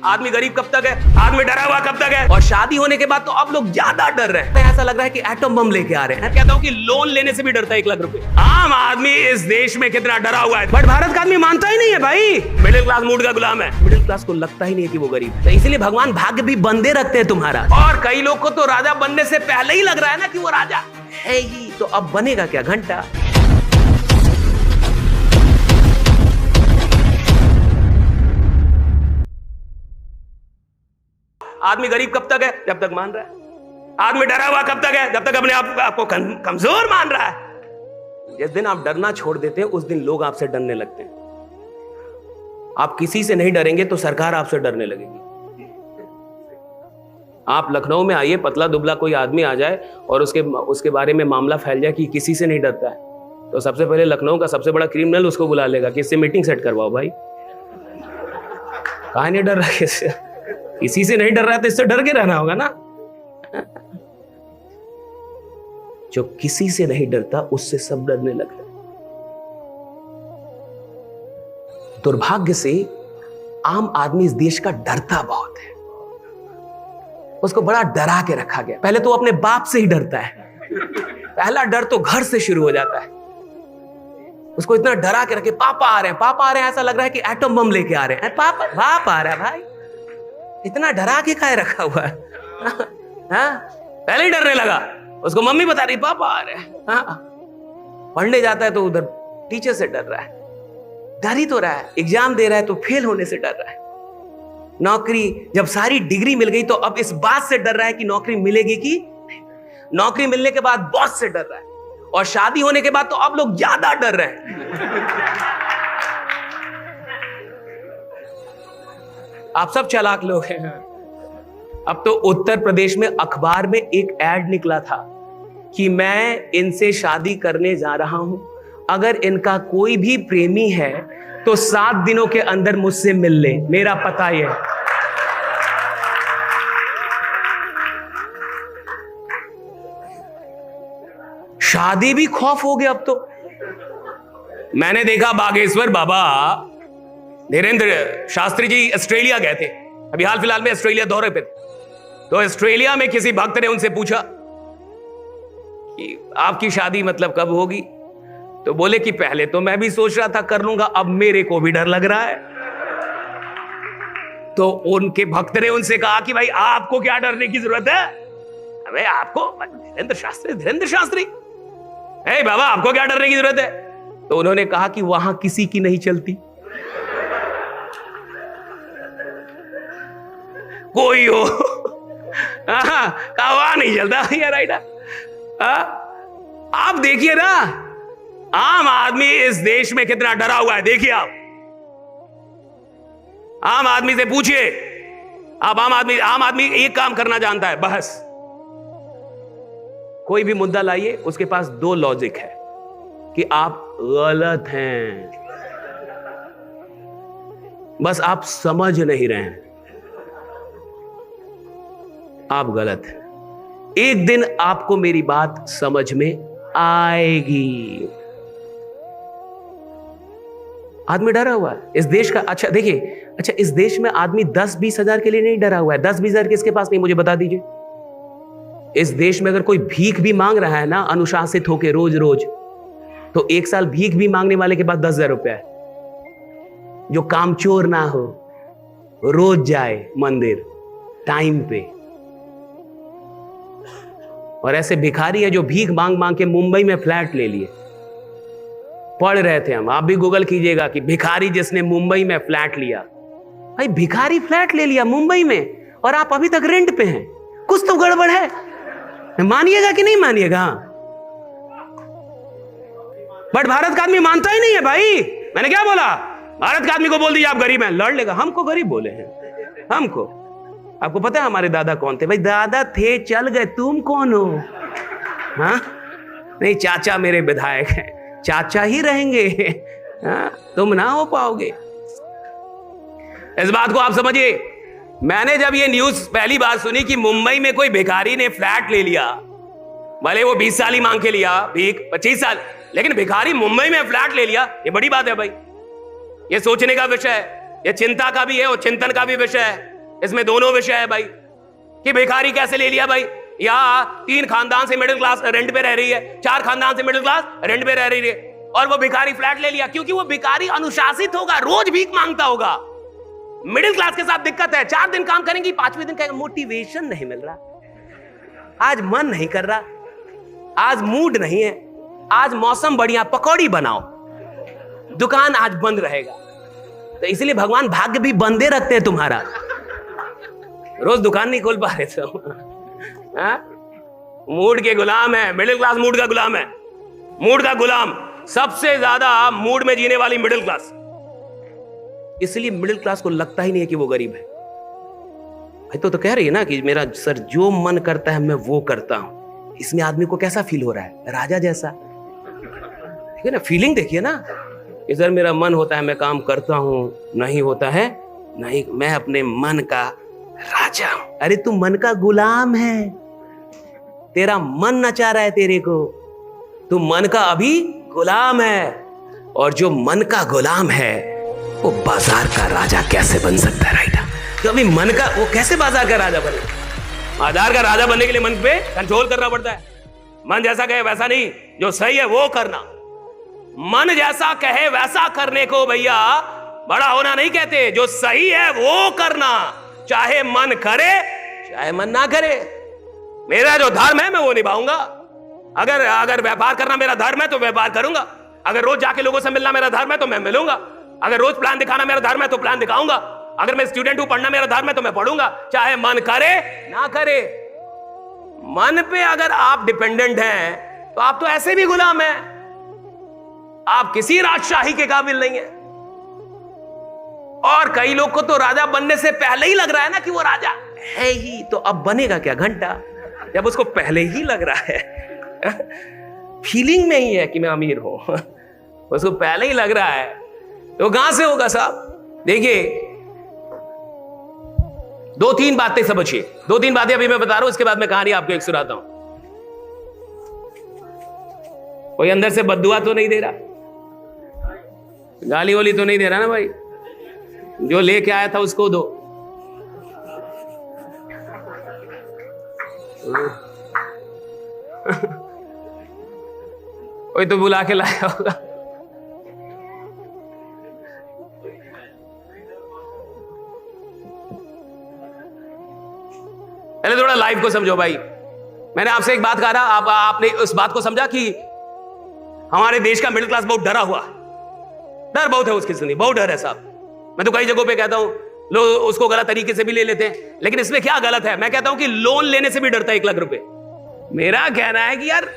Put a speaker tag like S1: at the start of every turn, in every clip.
S1: आदमी गरीब कब तक है, आदमी डरा हुआ कब तक है। और शादी होने के बाद तो अब लोग ज्यादा डर रहे हैं, ऐसा लग रहा है कि एटम बम लेके आ रहे हैं। कहता हूँ कि लोन लेने से भी डरता है 1 लाख रुपए। आम आदमी इस देश में कितना डरा हुआ है, बट भारत का आदमी मानता ही नहीं है भाई। मिडिल क्लास मूड का गुलाम है, मिडिल क्लास को लगता ही नहीं है कि वो गरीब है। तो इसीलिए भगवान भाग्य भी बंदे रखते हैं तुम्हारा। और कई लोग को तो राजा बनने से पहले ही लग रहा है ना कि वो राजा है ही, तो अब बनेगा क्या घंटा। आदमी गरीब कब तक है, जब तक मान रहा है। आदमी डरा हुआ कब तक है, जब तक अपने आप को कमजोर मान रहा है। जिस दिन आप डरना छोड़ देते हैं उस दिन लोग आपसे डरने लगते हैं। आप किसी से नहीं डरेंगे तो सरकार आपसे डरने लगेगी। आप लखनऊ में आइए, पतला दुबला कोई आदमी आ जाए और उसके बारे में मामला फैल जाए कि किसी से नहीं डरता है, तो सबसे पहले लखनऊ का सबसे बड़ा क्रिमिनल उसको बुला लेगा कि इससे मीटिंग सेट करवाओ। भाई कहाँ नहीं डर रहा है, किसी से नहीं डर रहा है तो इससे डर के रहना होगा ना। जो किसी से नहीं डरता उससे सब डरने लगते। दुर्भाग्य से आम आदमी इस देश का डरता बहुत है। उसको बड़ा डरा के रखा गया। पहले तो अपने बाप से ही डरता है। पहला डर तो घर से शुरू हो जाता है। उसको इतना डरा के रखे, पापा आ रहे हैं, पापा आ रहे हैं, ऐसा लग रहा है कि एटम बम लेके आ रहे हैं। पापा बाप आ रहा है भाई, इतना डरा के काहे रखा हुआ है। पहले ही डरने लगा। उसको मम्मी बता रही पापा आ रहे हैं। पढ़ने जाता है तो उधर टीचर से डर रहा है, डर ही तो रहा है। एग्जाम दे रहा है तो फेल होने से डर रहा है। नौकरी, जब सारी डिग्री मिल गई तो अब इस बात से डर रहा है कि नौकरी मिलेगी कि नहीं। नौकरी मिलने के बाद बॉस से डर रहा है। और शादी होने के बाद तो अब लोग ज्यादा डर रहे हैं। आप सब चालाक लोग हैं। अब तो उत्तर प्रदेश में अखबार में एक ऐड निकला था कि मैं इनसे शादी करने जा रहा हूं, अगर इनका कोई भी प्रेमी है तो 7 दिनों के अंदर मुझसे मिल ले, मेरा पता ये है। शादी भी खौफ हो गया अब तो। मैंने देखा बागेश्वर बाबा धीरेन्द्र शास्त्री जी ऑस्ट्रेलिया गए थे, अभी हाल फिलहाल में ऑस्ट्रेलिया दौरे पे। तो ऑस्ट्रेलिया में किसी भक्त ने उनसे पूछा कि आपकी शादी मतलब कब होगी, तो बोले कि पहले तो मैं भी सोच रहा था कर लूंगा, अब मेरे को भी डर लग रहा है। तो उनके भक्त ने उनसे कहा कि भाई आपको क्या डरने की जरूरत है, अबे आपको धीरेन्द्र शास्त्री बाबा आपको क्या डरने की जरूरत है। तो उन्होंने कहा कि वहां किसी की नहीं चलती, कोई हो कहा नहीं चलता यार। राइट, आप देखिए ना आम आदमी इस देश में कितना डरा हुआ है। देखिए आप आम आदमी से पूछिए, आप आम आदमी एक काम करना जानता है बस। कोई भी मुद्दा लाइए, उसके पास 2 लॉजिक है कि आप गलत हैं, बस आप समझ नहीं रहे हैं, आप गलत हैं। एक दिन आपको मेरी बात समझ में आएगी। आदमी डरा हुआ है इस देश का। अच्छा देखिए, अच्छा इस देश में आदमी 10-20 हजार के लिए नहीं डरा हुआ है। 10-20 हजार किसके पास नहीं, मुझे बता दीजिए। इस देश में अगर कोई भीख भी मांग रहा है ना अनुशासित होके रोज रोज, तो 1 साल भीख भी मांगने वाले के पास 10,000 रुपया है। जो कामचोर ना हो, रोज जाए मंदिर टाइम पे। और ऐसे भिखारी है जो भीख मांग मांग के मुंबई में फ्लैट ले लिए। पढ़ रहे थे हम, आप भी गूगल कीजिएगा कि भिखारी जिसने मुंबई में फ्लैट लिया। भाई भिखारी फ्लैट ले लिया मुंबई में और आप अभी तक रेंट पे हैं, कुछ तो गड़बड़ है। मानिएगा कि नहीं मानिएगा। बट भारत का आदमी मानता ही नहीं है भाई। मैंने क्या बोला, भारत के आदमी को बोल दीजिए आप गरीब हैं, लड़ लेगा। हमको गरीब बोले हैं, हमको। आपको पता है हमारे दादा कौन थे? भाई दादा थे, चल गए, तुम कौन हो? हाँ नहीं, चाचा मेरे विधायक हैं, चाचा ही रहेंगे। हाँ, तुम ना हो पाओगे। इस बात को आप समझिए। मैंने जब ये न्यूज पहली बार सुनी कि मुंबई में कोई भिखारी ने फ्लैट ले लिया, भले वो 20 साल ही मांग के लिया, भीख 25 साल, लेकिन भिखारी मुंबई में फ्लैट ले लिया, ये बड़ी बात है भाई। ये सोचने का विषय है, ये चिंता का भी है और चिंतन का भी विषय है। इसमें दोनों विषय है भाई कि भिखारी कैसे ले लिया भाई। यहाँ 3 खानदान से मिडिल क्लास रेंट पे रह रही है, 4 खानदान से मिडिल क्लास रेंट पे रह रही है, और वो भिखारी फ्लैट ले लिया क्योंकि वो भिखारी अनुशासित होगा, रोज भीख मांगता होगा। मिडिल क्लास के साथ दिक्कत है, 4 दिन काम करेंगी, 5वें दिन कहेंगे मोटिवेशन नहीं मिल रहा, आज मन नहीं कर रहा, आज मूड नहीं है, आज मौसम बढ़िया, पकौड़ी बनाओ, दुकान आज बंद रहेगा। तो इसलिए भगवान भाग्य भी बंदे रखते हैं तुम्हारा, रोज दुकान नहीं खोल पा रहे तो मूड के गुलाम है। मिडिल क्लास मूड का गुलाम है, मूड का गुलाम, सबसे ज्यादा मूड में जीने वाली मिडिल क्लास। इसलिए मिडिल क्लास को लगता ही नहीं है कि वो गरीब है भाई। तो कह रही है ना कि मेरा सर जो मन करता है मैं वो करता हूं। इसमें आदमी को कैसा फील हो रहा है, राजा जैसा, ठीक है ना। फीलिंग देखिए ना, इधर मेरा मन होता है मैं काम करता हूं, नहीं होता है नहीं, मैं अपने मन का राजा हूं। अरे तू मन का गुलाम है, तेरा मन नचा रहा है तेरे को, तू मन का अभी गुलाम है। और जो मन का गुलाम है वो बाजार का राजा कैसे बन सकता है, राइट? तो अभी मन का वो कैसे बाजार का राजा बने? बाजार का राजा बनने के लिए मन पे कंट्रोल करना पड़ता है। मन जैसा कहे वैसा नहीं, जो सही है वो करना। मन जैसा कहे वैसा करने को भैया बड़ा होना नहीं कहते, जो सही है वो करना, चाहे मन करे चाहे मन ना करे। मेरा जो धर्म है मैं वो निभाऊंगा। अगर व्यापार करना मेरा धर्म है तो व्यापार करूंगा, अगर रोज जाके लोगों से मिलना मेरा धर्म है तो मैं मिलूंगा, अगर रोज प्लान दिखाना मेरा धर्म है तो प्लान दिखाऊंगा, अगर मैं स्टूडेंट हूं पढ़ना मेरा धर्म है तो मैं पढ़ूंगा, चाहे मन करे ना करे। मन पे अगर आप डिपेंडेंट हैं तो आप तो ऐसे भी गुलाम हैं, आप किसी राजशाही के काबिल नहीं है। और कई लोग को तो राजा बनने से पहले ही लग रहा है ना कि वो राजा है ही, तो अब बनेगा क्या घंटा, जब उसको पहले ही लग रहा है फीलिंग में ही है कि मैं अमीर हूं उसको पहले ही लग रहा है, तो कहां से होगा साहब? देखिए 2-3 बातें समझिए, 2-3 बातें अभी मैं बता रहा हूं, इसके बाद मैं कहानी आपको एक सुनाता हूं। कोई अंदर से बद्दुआ तो नहीं दे रहा, गाली वाली तो नहीं दे रहा ना भाई? जो लेके आया था उसको दो। कोई तो बुला के लाया होगा। पहले थोड़ा लाइफ को समझो भाई। मैंने आपसे एक बात कहा था, आपने उस बात को समझा कि हमारे देश का मिडिल क्लास बहुत डरा हुआ, डर बहुत है उसकी जिंदगी, बहुत डर है साहब। मैं तो कई जगहों पे कहता हूं लोग उसको गलत तरीके से भी ले लेते हैं, लेकिन इसमें क्या गलत है? मैं कहता हूं कि लोन लेने से भी डरता है 1 लाख रुपए। मेरा कहना है कि यार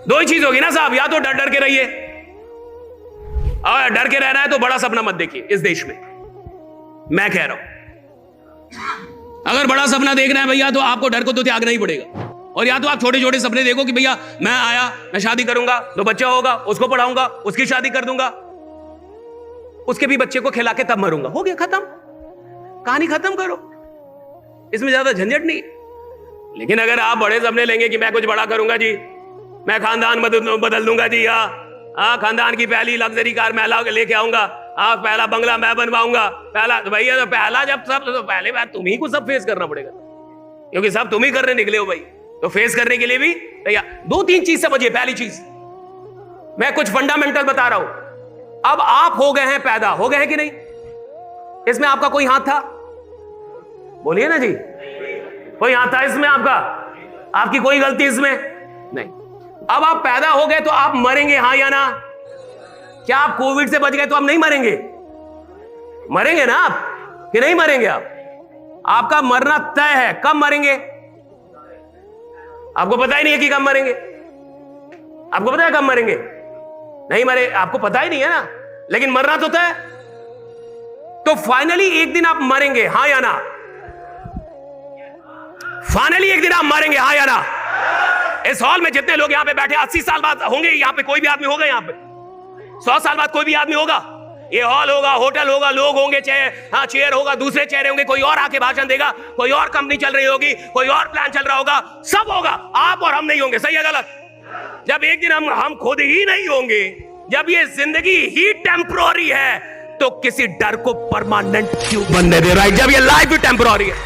S1: 2 ही चीज होगी ना साहब, या तो डर डर के रहिए, और डर के रहना है तो बड़ा सपना मत देखिए इस देश में। मैं कह रहा हूं अगर बड़ा सपना देखना है भैया तो आपको डर को तो त्यागना ही पड़ेगा, और या तो आप छोटे छोटे सपने देखो कि भैया मैं आया, मैं शादी करूंगा, 2 बच्चा होगा, उसको पढ़ाऊंगा, उसकी शादी कर दूंगा, उसके भी बच्चे को खिला के तब मरूंगा, हो गया खत्म, कहानी खत्म करो, इसमें ज्यादा झंझट नहीं। लेकिन अगर आप बड़े सपने लेंगे कि मैं कुछ बड़ा करूंगा जी, मैं खानदान बदल दूंगा जी, खानदान की पहली लग्जरी कार मैं लेके आऊंगा, पहला बंगला मैं बनवाऊंगा, पहला तो भैया, तो पहला जब सब तो पहले बार तुम ही को सब फेस करना पड़ेगा, क्योंकि सब तुम ही करने निकले हो भाई, तो फेस करने के लिए भी भैया 2-3 चीज समझिए। पहली चीज मैं कुछ फंडामेंटल बता रहा हूं। अब आप हो गए हैं पैदा, हो गए हैं कि नहीं? इसमें आपका कोई हाथ था? बोलिए ना जी, कोई हाथ था इसमें आपका? आपकी कोई गलती इसमें नहीं। अब आप पैदा हो गए तो आप मरेंगे, हां या ना? क्या आप कोविड से बच गए तो आप नहीं मरेंगे? मरेंगे ना आप, कि नहीं मरेंगे आप? आपका मरना तय है। कब मरेंगे आपको पता ही नहीं है कि कब मरेंगे। आपको पता है कब मरेंगे? नहीं मरे, आपको पता ही नहीं है ना, लेकिन मरना तो तय। तो फाइनली एक दिन आप मरेंगे, हां या ना? फाइनली एक दिन आप मरेंगे, हां या ना? इस हॉल में जितने लोग यहां पे बैठे 80 साल बाद होंगे, यहां पे कोई भी आदमी होगा, यहां पे 100 साल बाद कोई भी आदमी होगा, ये हॉल होगा, होटल होगा, लोग होंगे, चेयर होगा, दूसरे चेहरे होंगे, कोई और आके भाषण देगा, कोई और कंपनी चल रही होगी, कोई और प्लान चल रहा होगा, सब होगा, आप और हम नहीं होंगे। सही है गलत? जब एक दिन हम खुद ही नहीं होंगे, जब ये जिंदगी ही टेम्पररी है, तो किसी डर को परमानेंट क्यों बनने दे रहा है, जब ये लाइफ भी टेम्पररी है।